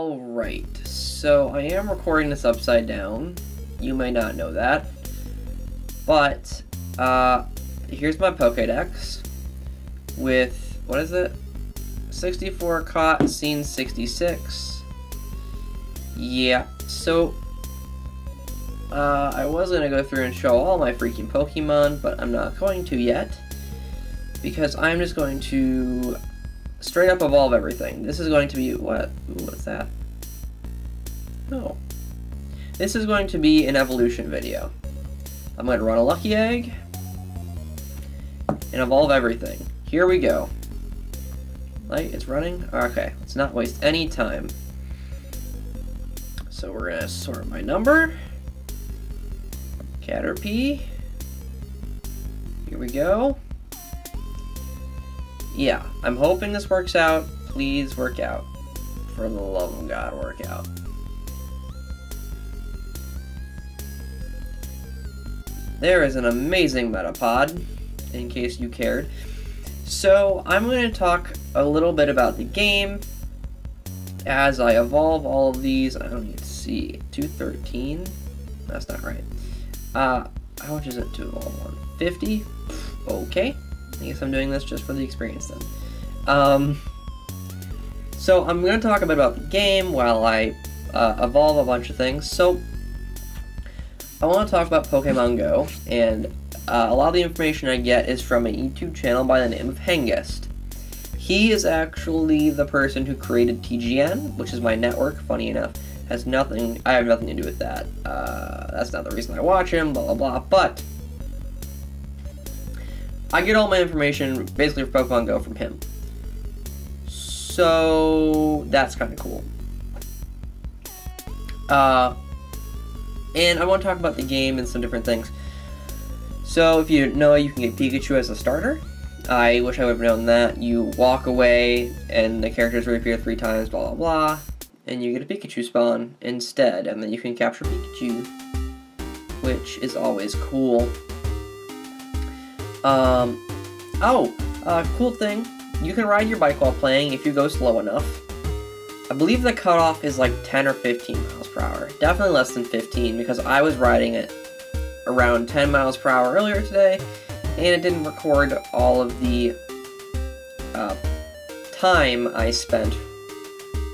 Alright, so I am recording this upside down. You may not know that. But, here's my Pokédex with, what is it? 64 caught, scene 66. Yeah, so, I was gonna go through and show all my freaking Pokemon, but I'm not going to yet. Because I'm just going to straight up evolve everything. This is going to be, what? Ooh, what's that? Oh. This is going to be an evolution video. I'm going to run a lucky egg and evolve everything. Here we go. Light, it's running? Okay, let's not waste any time. So we're going to sort by number. Caterpie. Here we go. Yeah, I'm hoping this works out. Please work out. For the love of God, work out. There is an amazing Metapod, in case you cared. So, I'm going to talk a little bit about the game as I evolve all of these. I don't need to see. 213? That's not right. How much is it to evolve one? 50? Okay. I guess I'm doing this just for the experience then. So I'm going to talk a bit about the game while I evolve a bunch of things. So I want to talk about Pokemon Go, and a lot of the information I get is from a YouTube channel by the name of Hengist. He is actually the person who created TGN, which is my network, funny enough. I have nothing to do with that. That's not the reason I watch him, blah blah blah, but I get all my information, basically, for Pokemon Go from him. So, that's kind of cool. And I want to talk about the game and some different things. So, if you know, you can get Pikachu as a starter. I wish I would have known that. You walk away, and the characters reappear 3 times, blah blah blah. And you get a Pikachu spawn instead, and then you can capture Pikachu, which is always cool. Cool thing, you can ride your bike while playing if you go slow enough. I believe the cutoff is like 10 or 15 miles per hour. Definitely less than 15, because I was riding it around 10 miles per hour earlier today, and it didn't record all of the time I spent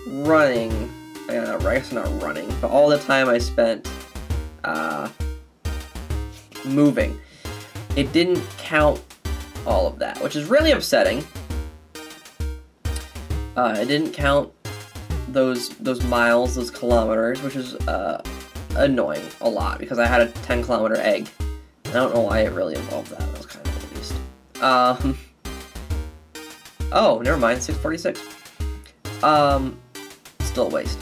running, I guess not running, but all the time I spent moving. It didn't count all of that, which is really upsetting. It didn't count those miles, those kilometers, which is annoying a lot, because I had a 10-kilometer egg. I don't know why it really involved that. That was kind of a waste. Oh, never mind, 646. Still a waste.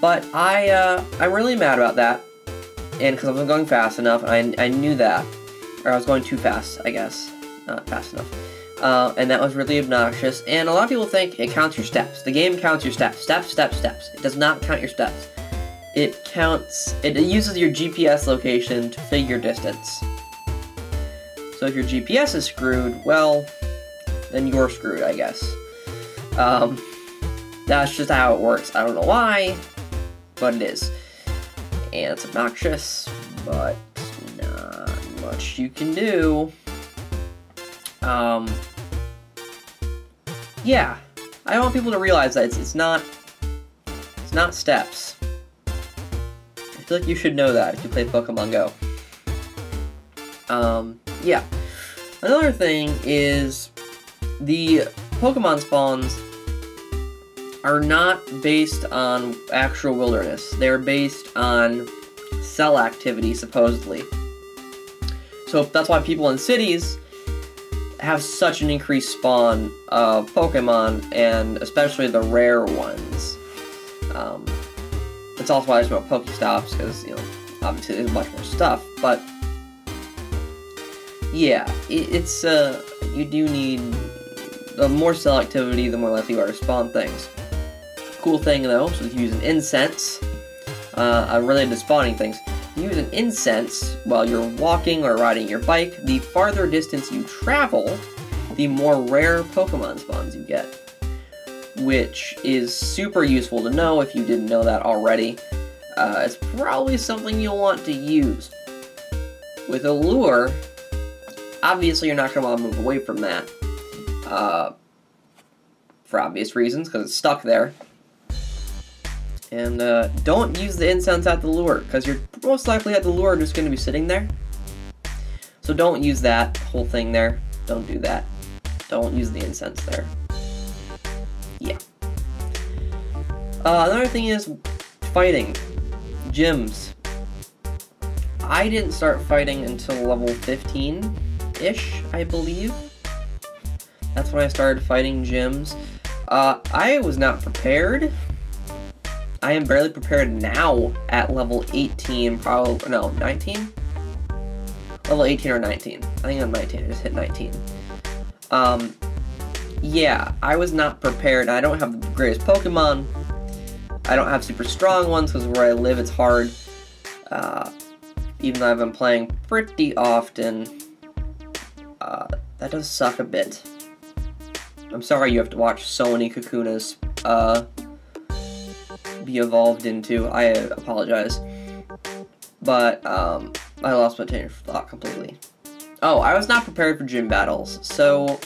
But I'm really mad about that, and because I wasn't going fast enough, and I knew that. Or I was going too fast, I guess. Not fast enough. And that was really obnoxious. And a lot of people think it counts your steps. The game counts your steps. Steps, steps, steps. It does not count your steps. It uses your GPS location to figure distance. So if your GPS is screwed, well, then you're screwed, I guess. That's just how it works. I don't know why, but it is. And it's obnoxious, but not much you can do. Yeah, I want people to realize that it's not steps. I feel like you should know that if you play Pokemon Go. Yeah. Another thing is the Pokemon spawns are not based on actual wilderness. They're based on cell activity, supposedly. So that's why people in cities have such an increased spawn of Pokemon, and especially the rare ones. It's also why there's more Pokestops, because, you know, obviously there's much more stuff, but yeah, it's you do need the more cell activity, the more likely you are to spawn things. Cool thing though, so if you use an incense, related to spawning things, you use an incense while you're walking or riding your bike. The farther distance you travel, the more rare Pokemon spawns you get. which is super useful to know if you didn't know that already. It's probably something you'll want to use. With a lure, obviously you're not going to want to move away from that, for obvious reasons, because it's stuck there. And don't use the incense at the lure, because you're most likely at the lure just going to be sitting there. So don't use that whole thing there. Don't do that. Don't use the incense there. Yeah. Another thing is fighting. Gyms. I didn't start fighting until level 15-ish, I believe. That's when I started fighting gyms. I was not prepared. I am barely prepared now at level 18, probably, no, 19? Level 18 or 19. I think I'm 19, I just hit 19. Yeah, I was not prepared. I don't have the greatest Pokemon. I don't have super strong ones, because where I live it's hard. Even though I've been playing pretty often, that does suck a bit. I'm sorry you have to watch so many Kakunas be evolved into. I apologize. But, I lost my train of thought completely. Oh, I was not prepared for gym battles, so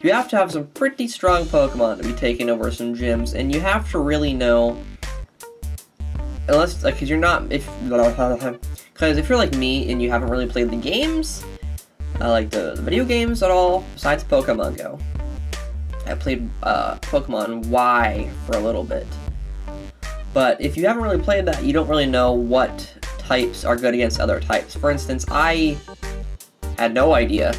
you have to have some pretty strong Pokemon to be taking over some gyms, and you have to really know, unless, like, because you're not, because if you're like me and you haven't really played the games, like the video games at all, besides Pokemon Go. I played Pokemon Y for a little bit. But if you haven't really played that, you don't really know what types are good against other types. For instance, I had no idea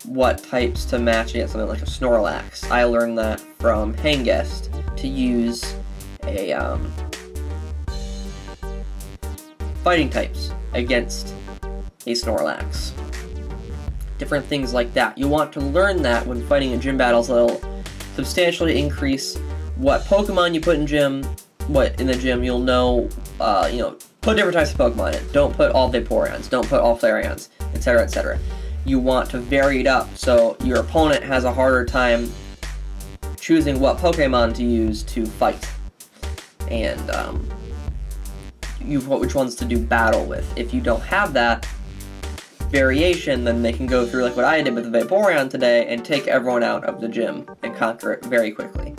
what types to match against something like a Snorlax. I learned that from Hangest to use a fighting types against a Snorlax. Different things like that. You want to learn that when fighting in gym battles. That'll substantially increase what Pokemon you put in the gym. You'll know, you know, put different types of Pokemon in. Don't put all Vaporeons. Don't put all Flareons, etc., etc. You want to vary it up so your opponent has a harder time choosing what Pokemon to use to fight, and which ones to do battle with. If you don't have that variation, then they can go through like what I did with the Vaporeon today and take everyone out of the gym and conquer it very quickly.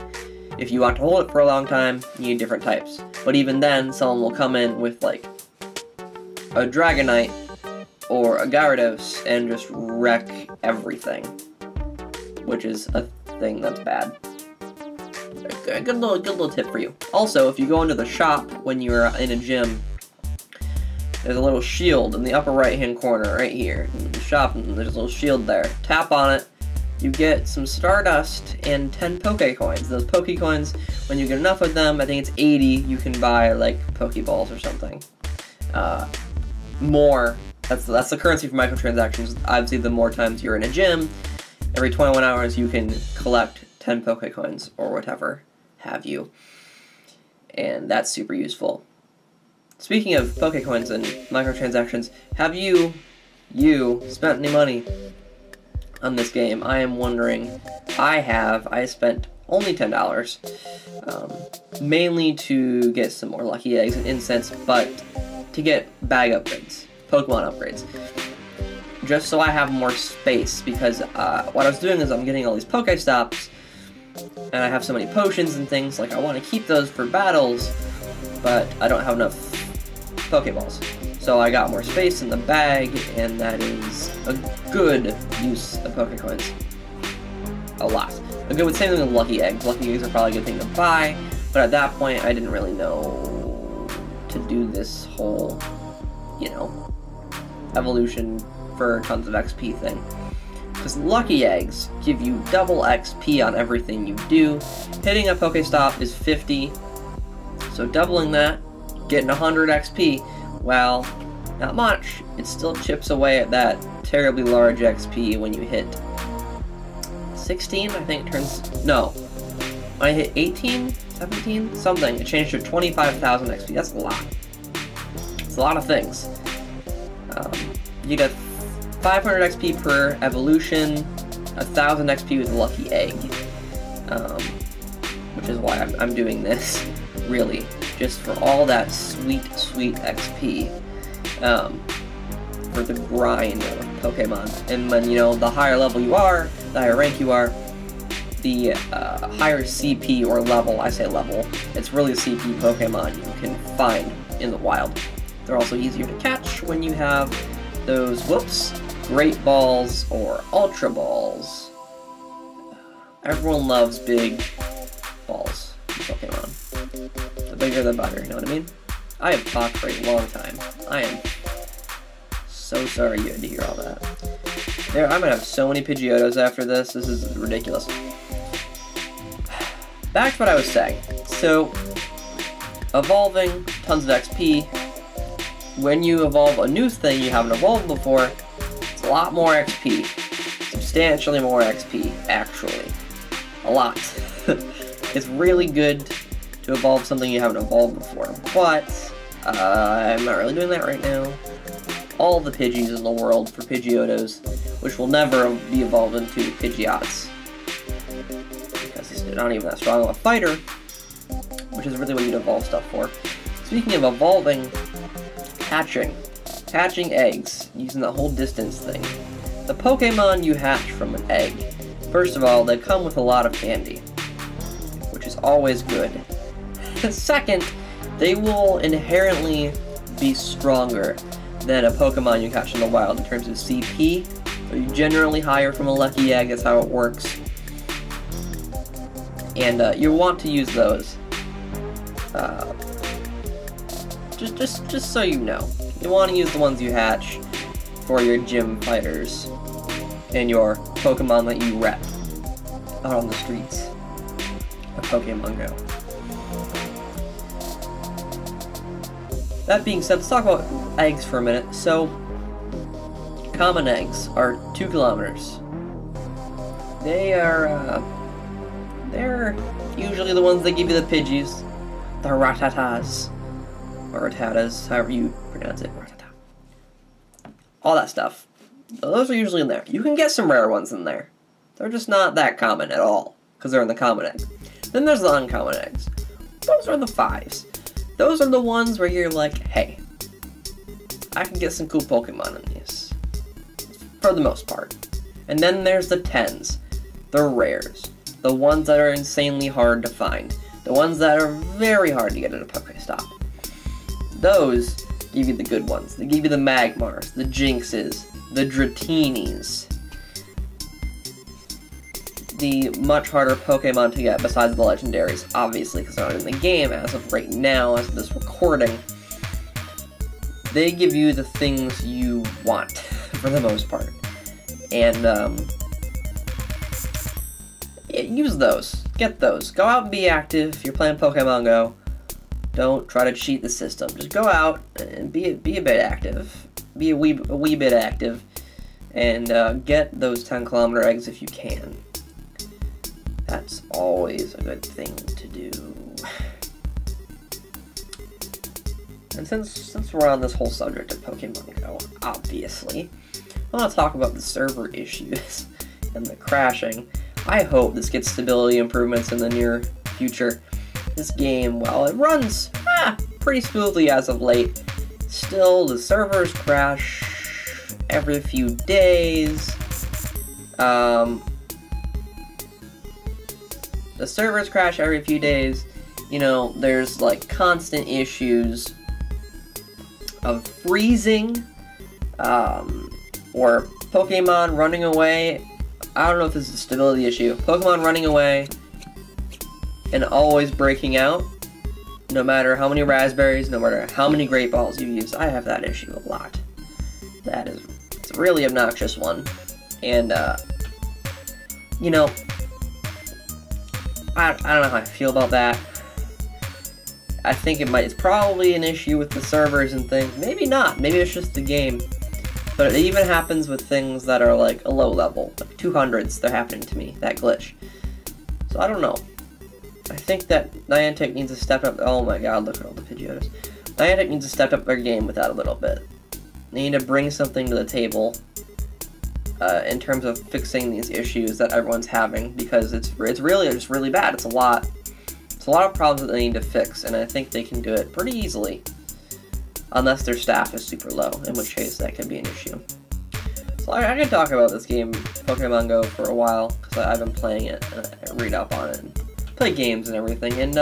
If you want to hold it for a long time, you need different types. But even then, someone will come in with like a Dragonite or a Gyarados and just wreck everything, which is a thing that's bad. A good little tip for you. Also, if you go into the shop when you're in a gym, there's a little shield in the upper right-hand corner, right here. In the shop, and there's a little shield there. Tap on it, you get some Stardust and 10 Pokecoins. Those Pokecoins, when you get enough of them, I think it's 80, you can buy, like, Pokeballs or something. More. That's the currency for microtransactions. Obviously, the more times you're in a gym, every 21 hours you can collect 10 Pokecoins or whatever have you. And that's super useful. Speaking of Pokecoins and microtransactions, have you spent any money on this game? I am wondering. I spent only $10, mainly to get some more lucky eggs and incense, but to get bag upgrades, Pokemon upgrades, just so I have more space, because what I was doing is I'm getting all these Pokestops, and I have so many potions and things, like I want to keep those for battles, but I don't have enough Pokeballs. So I got more space in the bag, and that is a good use of Pokecoins. A lot. A good, same thing with Lucky Eggs. Lucky Eggs are probably a good thing to buy, but at that point I didn't really know to do this whole, you know, evolution for tons of XP thing. Because Lucky Eggs give you double XP on everything you do. Hitting a Pokestop is 50, so doubling that, getting 100 XP, well, not much. It still chips away at that terribly large XP when you hit 16, I think it turns, no. When I hit 18, 17, something, it changed to 25,000 XP. That's a lot. It's a lot of things. You get 500 XP per evolution, 1,000 XP with a lucky egg. which is why I'm doing this, really, just for all that sweet, sweet XP, for the grind of Pokemon. And when, you know, the higher level you are, the higher rank you are, the higher CP or level, I say level, it's really CP Pokemon you can find in the wild. They're also easier to catch when you have those, whoops, Great Balls or Ultra Balls. Everyone loves big balls in Pokemon. The bigger the better, you know what I mean? I have talked for a long time. I am so sorry you had to hear all that. I'm gonna have so many Pidgeotos after this. This is ridiculous. Back to what I was saying. So, evolving, tons of XP. When you evolve a new thing you haven't evolved before, it's a lot more XP. Substantially more XP, actually. A lot. It's really good to evolve something you haven't evolved before, but I'm not really doing that right now. All the Pidgeys in the world for Pidgeotos, which will never be evolved into Pidgeots, because they're not even that strong of a fighter, which is really what you'd evolve stuff for. Speaking of evolving, hatching eggs, using the whole distance thing. The Pokemon you hatch from an egg, first of all, they come with a lot of candy, which is always good. Second, they will inherently be stronger than a Pokemon you catch in the wild in terms of CP. They're generally higher from a lucky egg, that's how it works. And you want to use those. Just so you know. You want to use the ones you hatch for your gym fighters and your Pokemon that you rep out on the streets of Pokemon Go. That being said, let's talk about eggs for a minute. So, common eggs are 2 kilometers. They're usually the ones that give you the Pidgeys, the Ratatas, or Ratatas, however you pronounce it, Ratata. All that stuff. Those are usually in there. You can get some rare ones in there. They're just not that common at all, because they're in the common egg. Then there's the uncommon eggs. Those are the 5s. Those are the ones where you're like, hey, I can get some cool Pokemon in these. For the most part. And then there's the 10s. The rares. The ones that are insanely hard to find. The ones that are very hard to get at a Pokestop. Those give you the good ones. They give you the Magmars, the Jinxes, the Dratinis. The much harder Pokemon to get besides the legendaries, obviously, because they're not in the game as of right now, as of this recording. They give you the things you want, for the most part. And, use those. Get those. Go out and be active. If you're playing Pokemon Go, don't try to cheat the system. Just go out and be a bit active. Be a wee bit active. And get those 10-kilometer eggs if you can. That's always a good thing to do. And since we're on this whole subject of Pokemon Go, obviously, I want to talk about the server issues and the crashing. I hope this gets stability improvements in the near future. This game, while it runs pretty smoothly as of late, still the servers crash every few days. The servers crash every few days. You know, there's like constant issues of freezing, or Pokemon running away. I don't know if this is a stability issue. Pokemon running away and always breaking out, no matter how many raspberries, no matter how many Great Balls you use. I have that issue a lot. It's a really obnoxious one. And, you know, I don't know how I feel about that. I think it's probably an issue with the servers and things. Maybe not. Maybe it's just the game. But it even happens with things that are like a low level. Like 200s, they're happening to me. That glitch. So I don't know. I think that Niantic needs to step up. Oh my god, look at all the Pidgeotos. Niantic needs to step up their game with that a little bit. They need to bring something to the table. in terms of fixing these issues that everyone's having, because it's really just really bad. It's a lot of problems that they need to fix, and I think they can do it pretty easily, unless their staff is super low, in which case that could be an issue. So I can talk about this game, Pokemon Go, for a while, because I've been playing it, and I read up on it, and play games and everything, and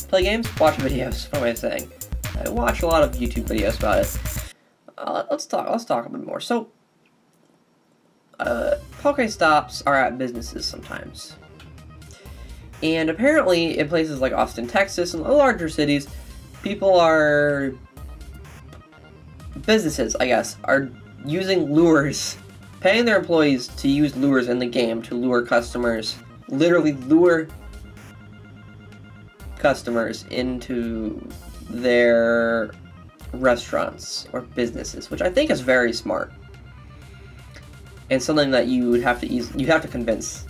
play games, watch videos. What am I saying? I watch a lot of YouTube videos about it. Let's talk a bit more. So, Pokestops are at businesses sometimes, and apparently in places like Austin, Texas, and larger cities, businesses, I guess, are using lures, paying their employees to use lures in the game to lure customers, literally lure customers into their restaurants or businesses, which I think is very smart, and something that you would have to convince.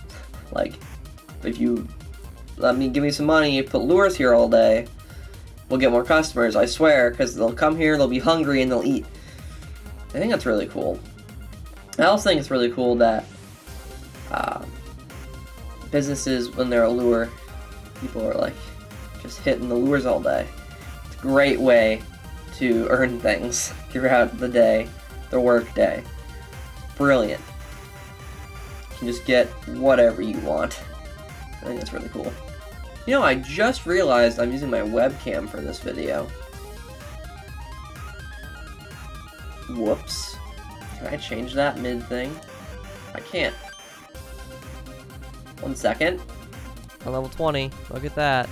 Like, if you give me some money, put lures here all day, we'll get more customers, I swear, because they'll come here, they'll be hungry, and they'll eat. I think that's really cool. I also think it's really cool that businesses, when they're a lure, people are like just hitting the lures all day. It's a great way to earn things throughout the day, the work day. Brilliant. You can just get whatever you want. I think that's really cool. You know, I just realized I'm using my webcam for this video. Whoops. Can I change that mid-thing? I can't. 1 second. I'm level 20. Look at that.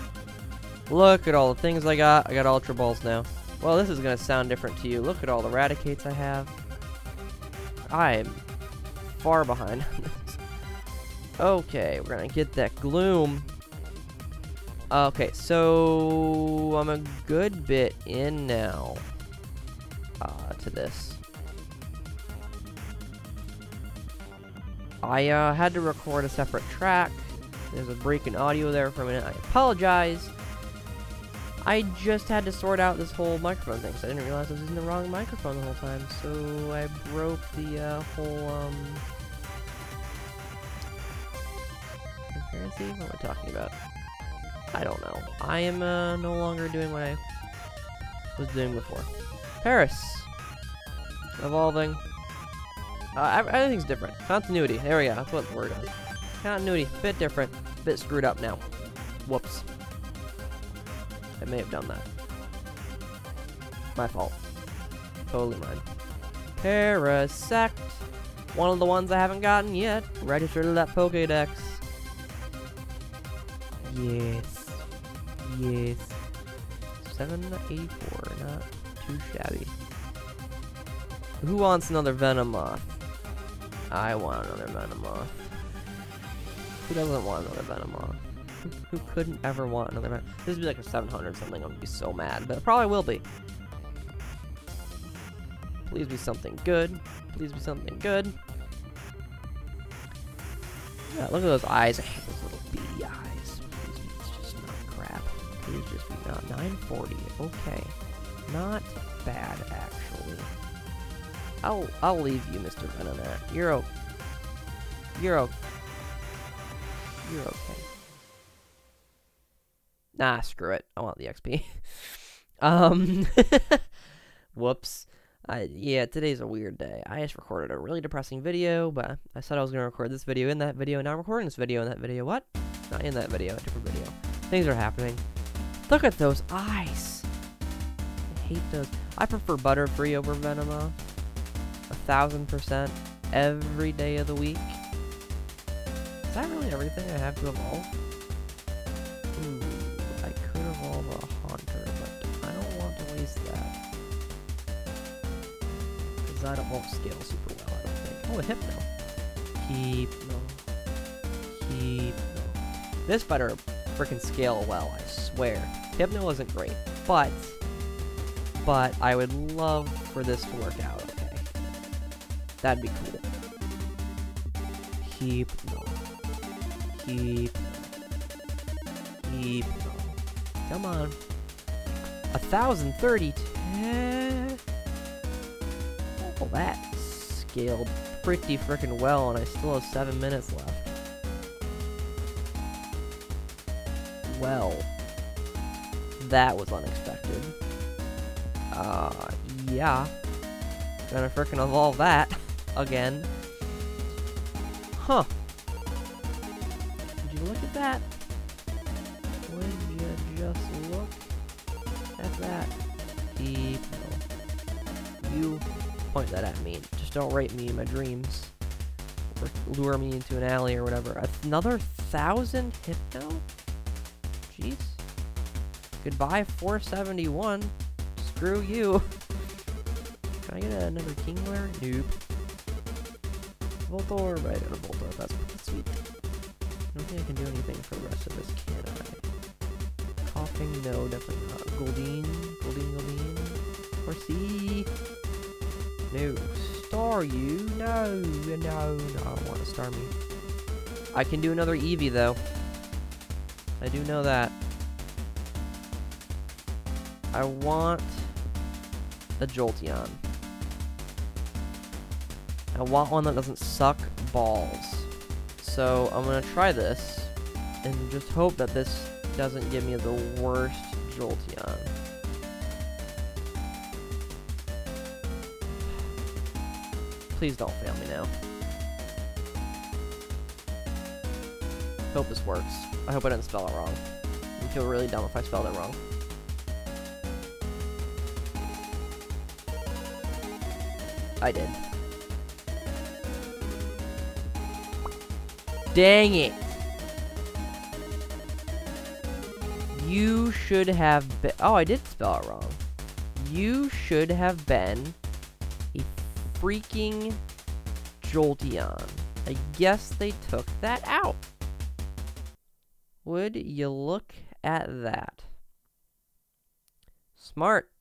Look at all the things I got. I got Ultra Balls now. Well, this is going to sound different to you. Look at all the Radicates I have. I am far behind on this. Okay, we're going to get that Gloom. Okay, so I'm a good bit in now to this. I had to record a separate track. There's a break in audio there for a minute. I apologize. I just had to sort out this whole microphone thing, so I didn't realize I was using the wrong microphone the whole time. So I broke the whole transparency. What am I talking about? I don't know. I am no longer doing what I was doing before. Paris. Evolving. Everything's different. Continuity. There we go. That's what the word is. Continuity. Bit different. Bit screwed up now. Whoops. I may have done that. My fault. Totally mine. Parasect. One of the ones I haven't gotten yet. Registered to that Pokédex. Yes. Yes. 784. Not too shabby. Who wants another Venomoth? I want another Venomoth. Who doesn't want another Venomoth? Who couldn't ever want another Venomoth? This would be like a 700 something. I would be so mad, but it probably will be. Please be something good. Please be something good. Yeah, look at those eyes. I hate those little beady eyes. Please be, it's just not crap. Please just be not 940. Okay, not bad actually. I'll leave you, Mr. Venomat. You're okay. You're okay. Nah, screw it. I want the XP. Whoops. Yeah, today's a weird day. I just recorded a really depressing video, but I said I was going to record this video in that video, and now I'm recording this video in that video. What? Not in that video, a different video. Things are happening. Look at those eyes. I hate those. I prefer Butterfree over Venomoth. 1000% every day of the week. Is that really everything I have to evolve? Ooh, I could evolve a Haunter, but I don't want to waste that. Because that won't scale super well, I don't think. Oh, a Hypno. Hypno. This better frickin' scale well, I swear. Hypno isn't great, but I would love for this to work out. That'd be cool. Hypno. Come on. 1030. Oh, that scaled pretty freaking well, and I still have 7 minutes left. Well, that was unexpected. Yeah. Gonna frickin' evolve that again. Huh. Did you look at that? Would you just look at that? You point that at me. Just don't rape me in my dreams. Or lure me into an alley or whatever. Another 1,000 hypno? Jeez. Goodbye, 471. Screw you. Can I get another king layer? Nope. Voltor, right, or Voltor. That's sweet. I don't think I can do anything for the rest of this, can I? Coughing, no, definitely not. Goldeen. Or C. No. Star you? No, I don't want to star me. I can do another Eevee, though. I do know that. I want a Jolteon. I want one that doesn't suck balls. So I'm gonna try this and just hope that this doesn't give me the worst Jolteon. Please don't fail me now. Hope this works. I hope I didn't spell it wrong. I feel really dumb if I spelled it wrong. I did. Dang it! You should have been... Oh, I did spell it wrong. You should have been a freaking Jolteon. I guess they took that out. Would you look at that? Smart.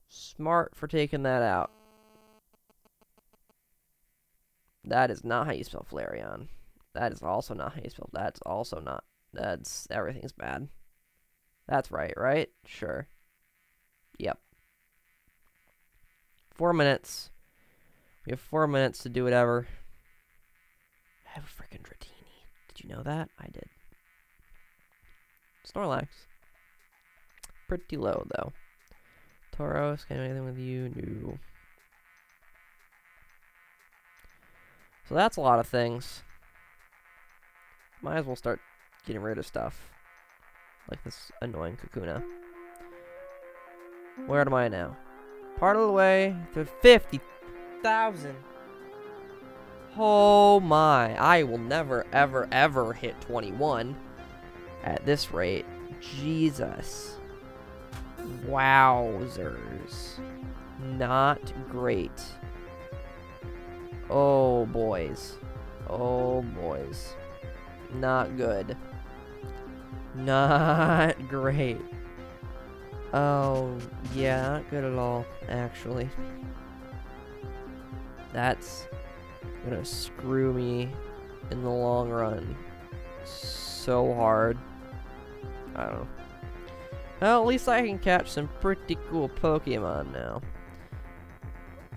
Smart for taking that out. That is not how you spell Flareon. That is also not how you spell... That's also not... That's... Everything's bad. That's right, right? Sure. Yep. 4 minutes. We have 4 minutes to do whatever. I have a freaking Dratini. Did you know that? I did. Snorlax. Pretty low, though. Tauros, can I do anything with you? No. So that's a lot of things. Might as well start getting rid of stuff. Like this annoying Kakuna. Where am I now? Part of the way to 50,000. Oh my. I will never, ever, ever hit 21 at this rate. Jesus. Wowzers. Not great. Oh, boys. Oh, boys. Not good. Not great. Oh, yeah, not good at all, actually. That's gonna screw me in the long run so hard. I don't know. Well, at least I can catch some pretty cool Pokemon now.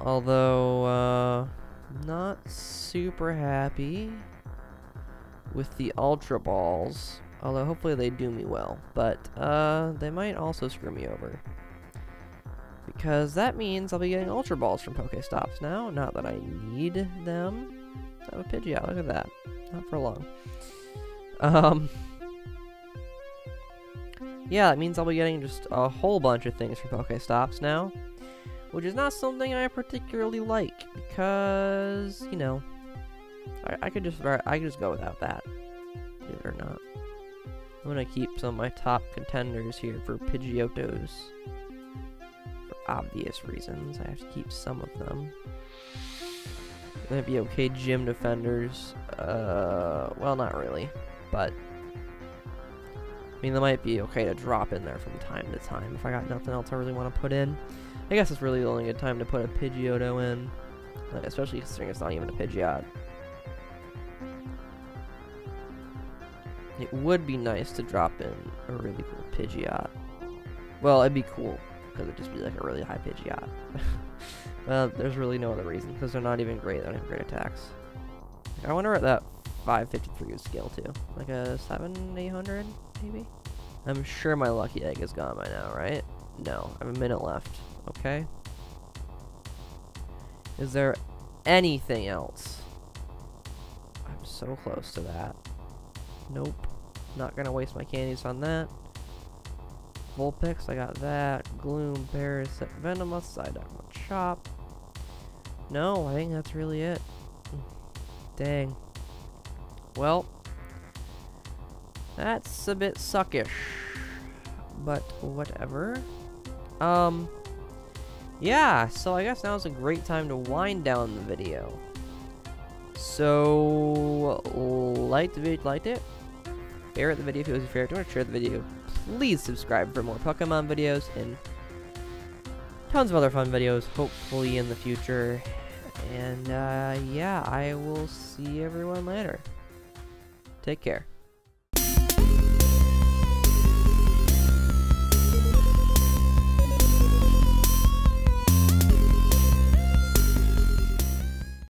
Although, not super happy with the Ultra Balls. Although, hopefully they do me well. But, they might also screw me over. Because that means I'll be getting Ultra Balls from Pokestops now. Not that I need them. I have a Pidgeot, look at that. Not for long. Yeah, that means I'll be getting just a whole bunch of things from Pokestops now. Which is not something I particularly like. Because, you know, I could just go without that. Believe it or not. I'm gonna keep some of my top contenders here for Pidgeotos. For obvious reasons, I have to keep some of them. Might be okay gym defenders. Well, not really, but I mean, they might be okay to drop in there from time to time if I got nothing else I really want to put in. I guess it's really the only good time to put a Pidgeotto in, especially considering it's not even a Pidgeot. It would be nice to drop in a really cool Pidgeot. Well, it'd be cool, because it'd just be like a really high Pidgeot. There's really no other reason, because they're not even great. They don't have great attacks. I wonder what that 553 is scale to. Like a 800, maybe? I'm sure my lucky egg is gone by now, right? No, I have a minute left. Okay. Is there anything else? I'm so close to that. Nope. Not gonna waste my candies on that. Vulpix, I got that. Gloom, Parasite, Venomous, Psyduck, Chop. No, I think that's really it. Dang. Well, that's a bit suckish. But whatever. Yeah, so I guess now's a great time to wind down the video. So, liked it? Favorite the video if it was your favorite. If you want to share the video, please subscribe for more Pokemon videos and tons of other fun videos, hopefully in the future. And, yeah, I will see everyone later. Take care.